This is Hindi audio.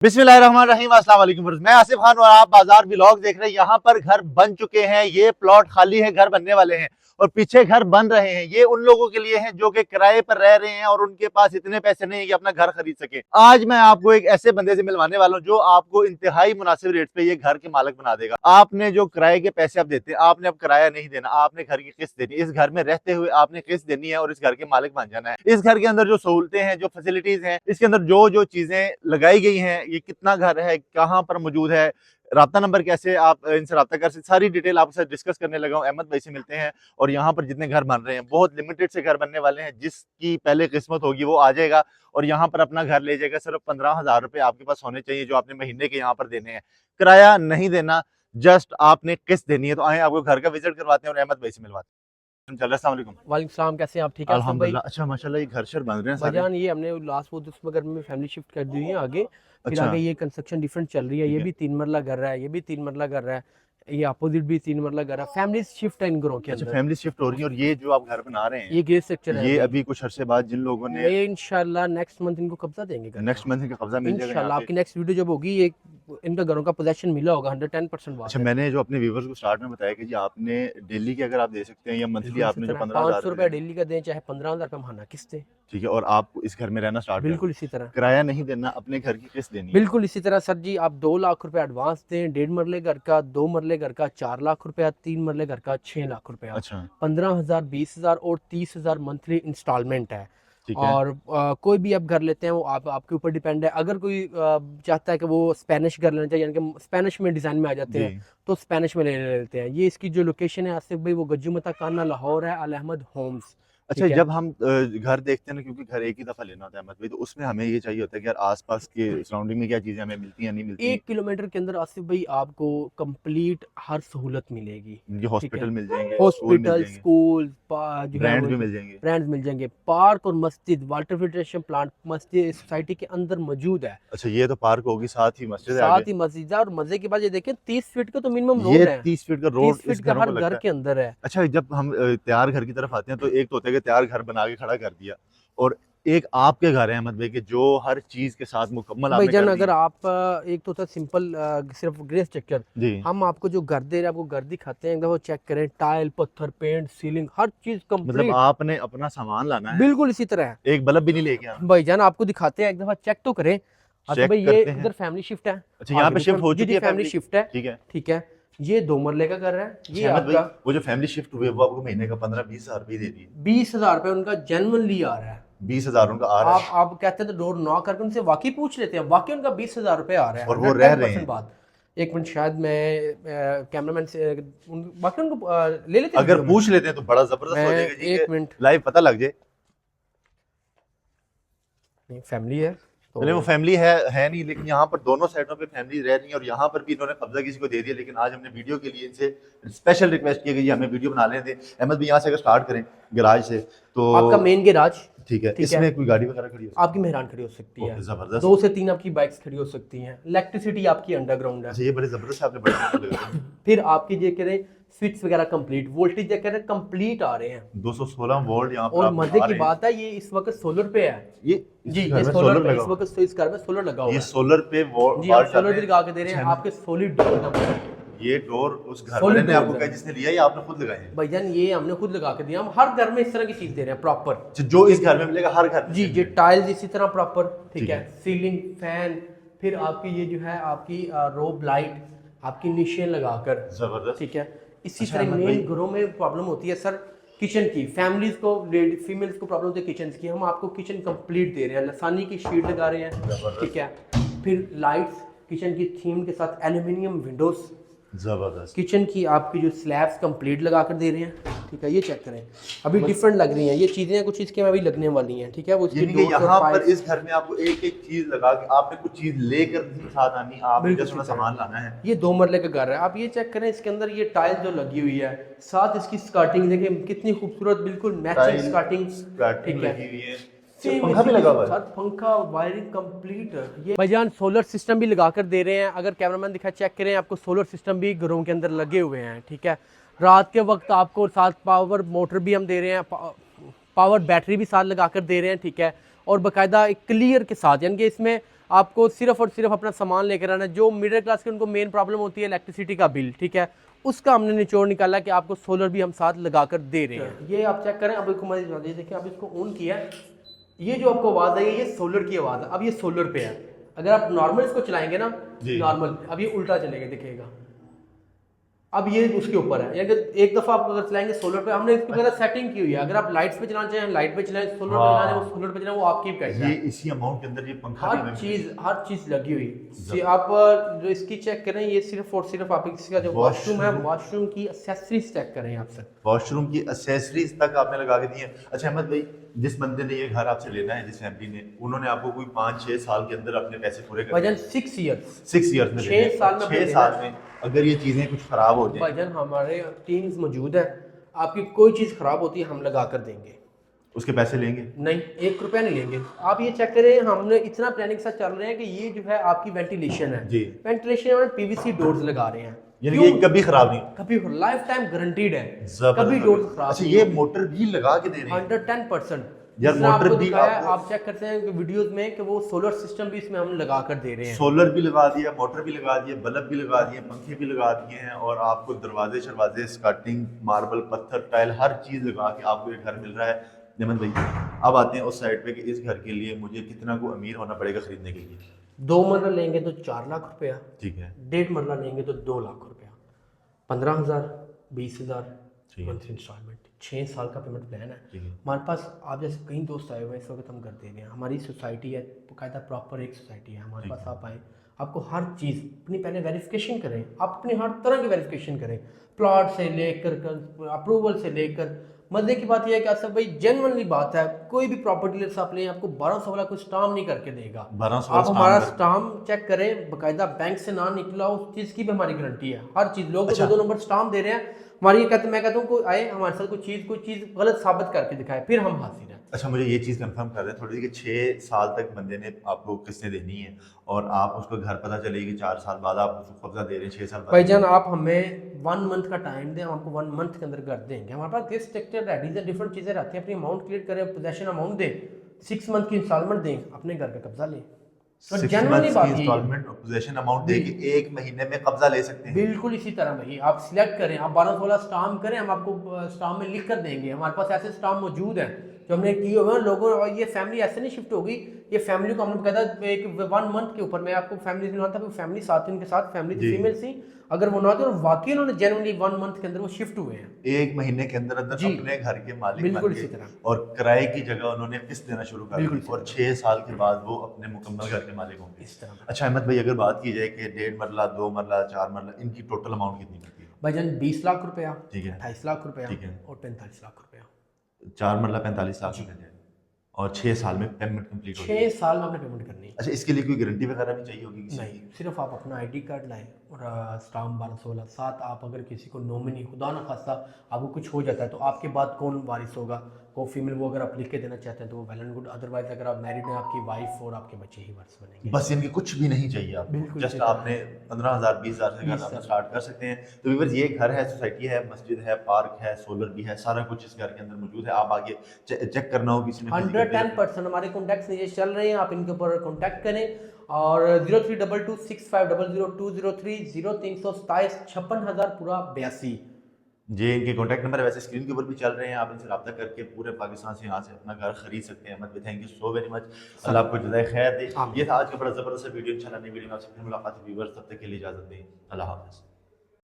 बिस्मिल्लाहिर्रहमानिर्रहीम, अस्सलाम वालेकुम। मैं आसिफ खान और आप बाजार व्लॉग देख रहे हैं। यहाँ पर घर बन चुके हैं, ये प्लॉट खाली है, घर बनने वाले हैं और पीछे घर बन रहे हैं। ये उन लोगों के लिए हैं जो कि किराए पर रह रहे हैं और उनके पास इतने पैसे नहीं है कि अपना घर खरीद सके। आज मैं आपको एक ऐसे बंदे से मिलवाने वाला हूँ जो आपको इंतहाई मुनासिब रेट पे ये घर के मालिक बना देगा। आपने जो किराए के पैसे आप देते हैं, आपने अब किराया नहीं देना, आपने घर की किस्त देनी। इस घर में रहते हुए आपने किस्त देनी है और इस घर के मालिक बन जाना है। इस घर के अंदर जो सहूलतें हैं, जो फैसिलिटीज हैं, इसके अंदर जो जो चीजें लगाई गई हैं, ये कितना घर है, कहाँ पर मौजूद है, राब्ता नंबर कैसे आप इनसे राब्ता कर सकते, सारी डिटेल आपके साथ डिस्कस करने लगा हूं। अहमद भाई से मिलते हैं और यहाँ पर जितने घर बन रहे हैं बहुत लिमिटेड से घर बनने वाले हैं। जिसकी पहले किस्मत होगी वो आ जाएगा और यहाँ पर अपना घर ले जाएगा। सिर्फ 15,000 रुपए आपके पास होने चाहिए जो आपने महीने के यहाँ पर देने हैं। किराया नहीं देना, जस्ट आपने किस्त देनी है। तो आए आपको घर का विजिट करवाते हैं और अहमद भाई से मिलवाते हैं। अस्सलाम वालेकुम। वालेकुम सलाम, कैसे हैं आप? ठीक है सब भाई? अल्हम्दुलिल्लाह। अच्छा माशाल्लाह, ये घर शर बन रहे हैं सारे। भाईजान, ये हमने लास्ट वो उसमें घर में फैमिली शिफ्ट कर दी है आगे। फिर अच्छा आगे ये कंस्ट्रक्शन डिफरेंट चल रही है। ठीक ये है। भी 3 मरला घर है, ये भी 3 मरला घर है, ये अपोजिट भी 3 मरला घर है। फैमिली शिफ्ट है इन घरों के अच्छा, अंदर। फैमिली शिफ्ट हो रही है। और ये जो आप घर बना रहे हैं, ये गेट स्ट्रक्चर है ये अभी कुछ अरसे बाद जिन लोगों ने ये इंशाल्लाह नेक्स्ट मंथ इनको कब्जा देंगे घर नेक्स्ट मंथ इनका कब्जा मिल जाएगा यहाँ इंशाल्लाह। पे। आपकी नेक्स्ट वीडियो जब होगी ये इनका घरों का पोजेशन मिला होगा। 110% बात अच्छा, है। मैंने जो अपने व्यूवर्स को स्टार्ट में बताया कि जी आपने डेली के अगर आप दे सकते हैं या मंथली आपने जो 15,000 500 रुपये डेली का दें चाहे 15,000 रुपये महीना किस्त दें, ठीक है, और आप इस घर में रहना स्टार्ट कर बिल्कुल इसी तरह। किराया नहीं देना, अपने घर की किस्त देनी है। बिल्कुल इसी तरह सर जी, आप 2 लाख रुपए एडवांस दें, 1.5 मरले घर का, 2 मरले घर का 4 लाख रुपया, 3 मरले घर का 6 लाख रुपया, अच्छा 15,000, 20,000 और 30,000 मंथली इंस्टॉलमेंट है। ठीक है। और कोई भी आप घर लेते हैं वो आपके ऊपर डिपेंड है। अगर कोई चाहता है कि वो स्पेनिश घर लेना चाहिए, यानी कि स्पेनिश में डिज़ाइन में आ जाते जी। हैं, तो स्पेनिश में ले लेते हैं। ये इसकी जो लोकेशन है आसिफ भाई, वो गज्जू मता खाना लाहौर है, अल अहमद होम्स। अच्छा, ठीक है। जब हम घर देखते हैं ना, क्योंकि घर एक ही दफा लेना होता है अहमद भाई, तो उसमें हमें ये चाहिए होता है कि यार आसपास के सराउंडिंग में क्या चीजें हमें मिलती हैं, नहीं मिलती। 1 किलोमीटर के अंदर आसिफ भाई आपको कंप्लीट हर सहूलत मिलेगी। ये ठीक है। हॉस्पिटल मिल जाएंगे, स्कूल मिल हॉस्पिटल, जाएंगे, स्कूल, जो है ब्रांड वो भी मिल जाएंगे। ब्रांड्स मिल जाएंगे। पार्क और मस्जिद, वाटर फिल्ट्रेशन प्लांट मस्जिद इस सोसाइटी के अंदर मौजूद है। अच्छा, ये तो पार्क होगी, साथ ही मस्जिद है साथ आगे। ही मस्जिद है। और मजे की बात ये देखें, 30 फीट का तो मिनिमम ये रोड है। 30 फीट का 30 रोड इस फीट का घरों हर को घर लगता है। के अंदर है। अच्छा, जब हम तैयार घर की तरफ आते हैं तो एक तो होता है कि तैयार घर बना के खड़ा कर दिया, और एक आपके घर है अहमद भाई के जो हर चीज के साथ मुकम्मल आपने भाईजान कर अगर दी। आप एक तो होता है सिंपल सिर्फ ग्रे स्ट्रक्चर, जी। हम आपको जो घर दे रहे हैं आपको घर दिखाते हैं, एक दफा चेक करें, टाइल, पत्थर, पेंट, सीलिंग, हर चीज मतलब कंप्लीट आपने अपना सामान लाना है, बिल्कुल इसी तरह है। एक बल्ब भी नहीं लेके आना। भाईजान आपको दिखाते हैं, एक दफा चेक तो करें। अच्छा चेक भाई, ये करते हैं। इधर फैमिली शिफ्ट है। अच्छा, यहाँ आगे पे भी शिफ्ट हो जी चुकी जी है फैमिली फैमिली। शिफ्ट है। ठीक है। ठीक है। ये 2 मरले का घर है। ये अहमद भाई, आपका वो जो फैमिली शिफ्ट हुई है वो आपको महीने का 15-20 हज़ार रुपये दे दिए। 20,000 रुपये उनका जेन्युइनली आ रहा है। 20,000 उनका आ रहा है आप कहते हैं तो डोर नॉक करके उनसे वाकई पूछ लेते हैं, वाकई उनका 20,000 रुपये आ रहा है। और वो रह रहे हैं। बात। एक मिनट, शायद मैं कैमरामैन से बाकी उनको ले लेते हैं अगर वीडियो में। पूछ लेते हैं तो बड़ा जबरदस्त हो मैं जाएगा जी, एक मिनट, लाइव पता लग जाए। फैमिली है तो चलिए, वो फैमिली है नहीं, लेकिन यहाँ पर दोनों साइडों पे फैमिली रह रही है और यहाँ पर भी इन्होंने कब्जा किसी को दे दिया। लेकिन आज हमने वीडियो के लिए इनसे स्पेशल रिक्वेस्ट की गई, हमें वीडियो बना लेते हैं। अहमद भाई, यहाँ से अगर स्टार्ट करें गैराज से तो आपका मेन गैराज। ठीक है। ठीक इसमें है। कोई गाड़ी वगैरह खड़ी हो आपकी मेहरान खड़ी हो सकती है। जबरदस्त। 2 से 3 आपकी बाइक्स खड़ी हो सकती हैं। इलेक्ट्रिसिटी आपकी अंडरग्राउंड है। अच्छा, ये बड़े जबरदस्त आपने बड़े फिर आपकी ये कह रहे स्विच वगैरह कंप्लीट, वोल्टेज ये कह रहे कंप्लीट आ रहे हैं। 216 वोल्ट यहाँ पर और आपको मजे आ की रहे हैं। बात है, ये इस वक्त सोलर पे है। ये जी, घर ये में सोलर पे लगा इस हुआ वक्त इस घर में सोलर लगा है। हुआ ये है। सोलर पे जी, आप सोलर भी लगा के दे रहे हैं। आपके सोलिड ये डोर उस घर Solid वाले ने door आपको है। कहा जिसने लिया, ये आपने खुद लगाए हैं? भाईजान ये हमने खुद लगा के दिया। हम हर घर में इस तरह की चीज दे रहे हैं प्रॉपर। अच्छा, जो इस घर में मिलेगा हर घर में जी, ये टाइल्स इसी तरह प्रॉपर। ठीक ठीक है। है। सीलिंग, फैन, फिर आपकी ये जो है आपकी रोब लाइट, आपकी निशें लगाकर। जबरदस्त। ठीक है। इसी अच्छा, तरह अहमद मेन भाई, घरों में प्रॉब्लम होती है सर किचन की। फैमिलीज को, फीमेल्स को प्रॉब्लम होती है किचन की। हम आपको किचन कंप्लीट दे रहे हैं, लसानी की शीट लगा रहे हैं। ठीक है। फिर लाइट्स किचन की थीम के साथ, एल्यूमिनियम विंडोज, जबरदस्त। किचन की आपकी जो स्लैब्स कंप्लीट लगा कर दे रहे हैं। ठीक है, ये चेक करें, अभी डिफरेंट लग रही हैं ये चीज़ें, कुछ इसके में अभी लगने वाली हैं। ठीक है। वो इसकी यानी कि doors और यहाँ पर pipes- इस घर में आपको एक एक चीज लगा के आपने कुछ चीज लेकर साथ आनी, आपने बिल्कुल जस्ट अपना ठीक है। सामान लाना है। ये 2 मरले का घर है। आप ये चेक करें, इसके अंदर ये टाइल जो लगी हुई है, साथ इसकी स्कर्टिंग देखें कितनी खूबसूरत, बिल्कुल मैचिंग टाइल, स्कर्टिंग। स्कर्टिंग ठीक है। लगी हुई है। Same पंखा भी इसी लगा के हुआ है। साथ पंखा, वायरिंग कंप्लीट है। ये भाईजान सोलर सिस्टम भी लगा कर दे रहे हैं। अगर कैमरामैन दिखा चेक करें, आपको सोलर सिस्टम भी घरों के अंदर लगे हुए हैं। ठीक है। रात के वक्त आपको साथ पावर मोटर भी हम दे रहे हैं, पावर बैटरी भी साथ लगा कर दे रहे हैं। ठीक है। और बाकायदा एक क्लियर के साथ, यानी कि इसमें आपको सिर्फ और सिर्फ अपना सामान लेकर आना है। जो मिडिल क्लास के उनको मेन प्रॉब्लम होती है इलेक्ट्रिसिटी का बिल, ठीक है, उसका हमने निचोड़ निकाला कि आपको सोलर भी हम साथ लगा कर दे रहे हैं। ये आप चेक करें, अब देखिए आप इसको ऑन किया है, ये जो आपको आवाज़ आई है ये सोलर की आवाज़ है। अब ये सोलर पे है, अगर आप नॉर्मल इसको चलाएंगे ना, नॉर्मल, अब ये उल्टा चलेगा, देखिएगा अब ये उसके ऊपर है, यानी एक दफा आप अगर चलाएंगे सोलर पे, हमने इसकी वगैरह सेटिंग की हुई है। अगर आप लाइट्स पे चलाना चाहें लाइट पे चलाएं, सोलर पे चलाना है वो सोलर पे चलाएं, वो आपकी कैसा है। ये इसी अमाउंट के अंदर ये पंखा हर चीज लगी हुई। आप जो इसकी चेक करें, ये सिर्फ और सिर्फ आप इसका जो वॉशरूम है, वॉशरूम की एक्सेसरीज चेक करें आप सर, वॉशरूम की एक्सेसरीज तक आपने लगा के दी है। अच्छा अहमद भाई, जिस बंदे ने ये घर आपसे लेना है, जिस फैमिली ने, उन्होंने आपको कोई 5-6 साल के अंदर अपने पैसे पूरे कर भाईजान 6 इयर्स 6 ईयर्स में 6 साल में 6 साल में अगर ये चीजें कुछ खराब हो जाए, भाईजान हमारे टीम्स मौजूद है, आपकी कोई चीज खराब होती है हम लगा कर देंगे, उसके पैसे लेंगे नहीं 1 रुपया नहीं लेंगे। आप ये चेक करें, हमने इतना प्लानिंग के साथ चल रहे हैं कि ये जो है आपकी वेंटिलेशन है जी, वेंटिलेशन में पीवीसी डोर्स लगा रहे हैं, यानी ये कभी खराब नहीं, कभी लाइफ टाइम गारंटीड है, जबरदस्त। कभी डोर्स खराब अच्छा ये मोटर भी लगा के दे रहे हैं 110%। यार, मोटर भी आप चेक करते हैं कि वीडियोस में कि वो सोलर सिस्टम भी इसमें हम लगा कर दे रहे हैं, सोलर भी लगा दिया, मोटर भी लगा दिए, बल्ब भी लगा दिए, पंखे भी लगा दिए हैं, और आपको दरवाजे शरवाजे, स्कर्टिंग, मार्बल, पत्थर, टाइल, हर चीज लगा के आपको ये घर मिल रहा है। नेमत भाई अब आते हैं उस साइड पे कि इस घर के लिए मुझे कितना को अमीर होना पड़ेगा खरीदने के लिए। 2 मरला लेंगे तो 4 लाख रुपया, ठीक है, 1.5 मरला लेंगे तो 2 लाख रुपया, 15,000, 20,000 मंथली इंस्टॉलमेंट, 6 साल का पेमेंट प्लान है। हमारे पास आप जैसे कई दोस्त आए हुए हैं, इस वक्त हम कर दे रहे हैं, हमारी सोसाइटी है बाकायदा प्रॉपर एक सोसाइटी है हमारे पास, आप आए, आपको हर चीज़ अपनी पहले वेरिफिकेशन करें, आप अपनी हर तरह की वेरिफिकेशन करें, प्लॉट से लेकर अप्रूवल से लेकर। मजे की बात यह है कि सब भाई जेन्युइनली बात है, कोई भी प्रॉपर्टी डीलर आप लें, आपको 1200 वाला कोई स्टाम्प नहीं करके देगा, 1200 आप हमारा स्टाम्प चेक करें, बाकायदा बैंक से ना निकला उस चीज़ की भी हमारी गारंटी है, हर चीज़। लोग 2 नंबर स्टाम्प दे रहे हैं, हमारी मैं कहता हूँ कोई आए हमारे साथ कोई चीज़ गलत साबित करके दिखाए, फिर हम हाजिर हैं। अच्छा मुझे ये चीज़ कंफर्म कर रहे हैं थोड़ी सी कि 6 साल तक बंदे ने आपको किस्तें देनी है, और आप उसको घर पता चलेगी 4 साल बाद आप उसको कब्जा दे रहे हैं 6 साल बाद। भाईजान आप हमें 1 मंथ का टाइम दें, हम आपको 1 मंथ के अंदर कर देंगे। हमारे पास दिस स्ट्रक्चर रेडीज है, डिफरेंट चीज़ें रहती हैं, अपनी अमाउंट क्लियर करें, पोजेशन अमाउंट दें, 6 मंथ की इंस्टॉलमेंट दें, अपने घर का कब्जा लें। इंस्टॉलमेंट पोजीशन अमाउंट देके 1 महीने में कब्जा ले सकते हैं। बिल्कुल इसी तरह भाई, आप सिलेक्ट करें, आप 12-16 स्टाम्प करें, हम आपको स्टाम्प में लिख कर देंगे। हमारे पास ऐसे स्टाम्प मौजूद हैं जो हमने किए हुए हैं लोगों, और ये फैमिली ऐसे नहीं शिफ्ट होगी, ये फैमिली को हमने कहता एक 1 मंथ के ऊपर मैं आपको फैमिली दिलवाता था, फैमिली साथ उनके साथ फैमिली फीमेल थी, अगर वो ना होती और वाकई उन्होंने जेन्युइनली 1 मंथ के अंदर वो शिफ्ट हुए हैं, 1 महीने के अंदर अंदर अपने घर के मालिक बिल्कुल बन इसी गए, तरह, और किराए की जगह उन्होंने किस्त देना शुरू कर दी, और 6 साल के बाद वो अपने मुकम्मल घर के मालिक होंगे इस तरह। अच्छा अहमद भाई अगर बात की जाए कि 1.5 मरला, 2 मरला, 4 मरला, इनकी टोटल अमाउंट कितनी बनती है? भाईजान 20 लाख रुपया, ठीक है, 28 लाख रुपया, ठीक है, और 45 लाख रुपया। 4 मरला 45 लाख रुपए, और 6 साल में पेमेंट कंप्लीट हो 6 साल में आपने पेमेंट करनी है। अच्छा इसके लिए कोई गारंटी वगैरह भी चाहिए होगी? नहीं, सिर्फ आप अपना आईडी कार्ड लाएं और स्टाम्प 1216 साथ। आप अगर किसी को नॉमिनी खुदा ना खास्ता आपको कुछ हो जाता है तो आपके बाद कौन वारिस होगा, वो फीमेल, वो अगर आप लिख के देना चाहते हैं तो वो वेल एंड गुड, अदरवाइज अगर आप मैरिड हैं आपकी वाइफ और आपके बच्चे ही वारिस बनेंगे। बस इनके कुछ भी नहीं चाहिए आपको, जस्ट आपने 15,000 20,000 से घर अपना स्टार्ट कर सकते हैं। तो व्यूअर्स ये घर है, सोसाइटी है, मस्जिद है, पार्क है, सोलर भी है, सारा कुछ इस घर के अंदर मौजूद है। आप आगे चेक करना हो किसी ने 110% हमारे कॉन्टैक्ट्स नीचे चल रहे हैं, आप इनके ऊपर कॉन्टैक्ट करें, और 032265002030 0327 56,000 पूरा 82 जी इनके कॉन्टैक्ट नंबर वैसे स्क्रीन के ऊपर भी चल रहे हैं, आप इनसे रब्ता करके पूरे पाकिस्तान से यहाँ से अपना घर खरीद सकते हैं। अहमद भाई thank you so very much, Allah आपको जज़ाए खैर दे। ये था आज का बड़ा ज़बरदस्त वीडियो, इंशाल्लाह नई वीडियो में आपसे फिर मुलाकात है व्यूअर्स, तब तक के लिए इजाज़त दें, अल्लाह हाफ़िज़।